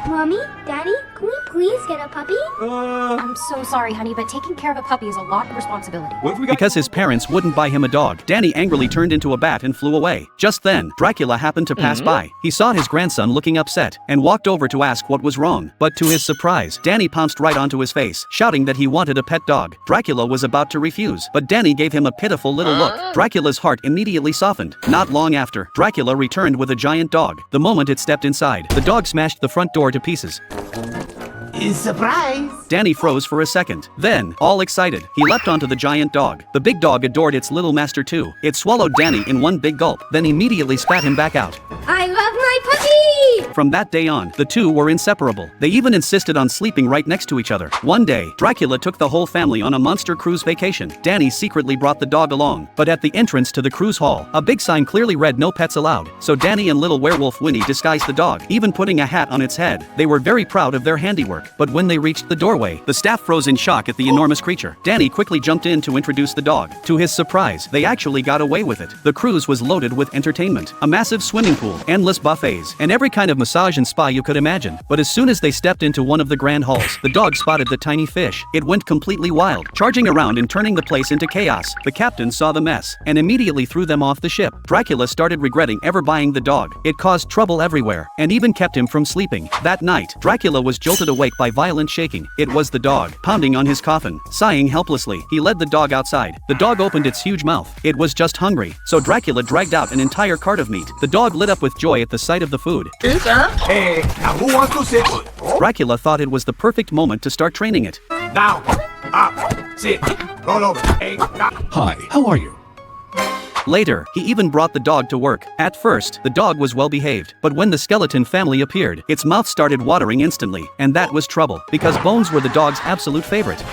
Mommy, Daddy, can we please get a puppy? I'm so sorry, honey, but taking care of a puppy is a lot of responsibility. Because his parents wouldn't buy him a dog, Danny angrily turned into a bat and flew away. Just then, Dracula happened to pass by. He saw his grandson looking upset and walked over to ask what was wrong. But to his surprise, Danny pounced right onto his face, shouting that he wanted a pet dog. Dracula was about to refuse, but Danny gave him a pitiful little look. Dracula's heart immediately softened. Not long after, Dracula returned with a giant dog. The moment it stepped inside, the dog smashed the front door to pieces. Surprise! Danny froze for a second. Then, all excited, he leapt onto the giant dog. The big dog adored its little master too. It swallowed Danny in one big gulp, then immediately spat him back out. I love my puppy! From that day on, the two were inseparable. They even insisted on sleeping right next to each other. One day, Dracula took the whole family on a monster cruise vacation. Danny secretly brought the dog along, but at the entrance to the cruise hall, a big sign clearly read "No pets allowed." So Danny and little werewolf Winnie disguised the dog, even putting a hat on its head. They were very proud of their handiwork, but when they reached the doorway, the staff froze in shock at the enormous creature. Danny quickly jumped in to introduce the dog. To his surprise, they actually got away with it. The cruise was loaded with entertainment, a massive swimming pool, endless buffets, and every kind of massage and spa you could imagine. But as soon as they stepped into one of the grand halls, the dog spotted the tiny fish. It went completely wild, charging around and turning the place into chaos. The captain saw the mess and immediately threw them off the ship. Dracula started regretting ever buying the dog. It caused trouble everywhere and even kept him from sleeping. That night, Dracula was jolted awake by violent shaking. It was the dog, pounding on his coffin. Sighing helplessly, he led the dog outside. The dog opened its huge mouth. It was just hungry, so Dracula dragged out an entire cart of meat. The dog lit up with joy at the sight of the food. Hey, now who wants to sit? Dracula thought it was the perfect moment to start training it. Now, up, sit, roll over. Hey, now. Hi, how are you? Later, he even brought the dog to work. At first, the dog was well behaved, but when the skeleton family appeared, its mouth started watering instantly, and that was trouble, because bones were the dog's absolute favorite.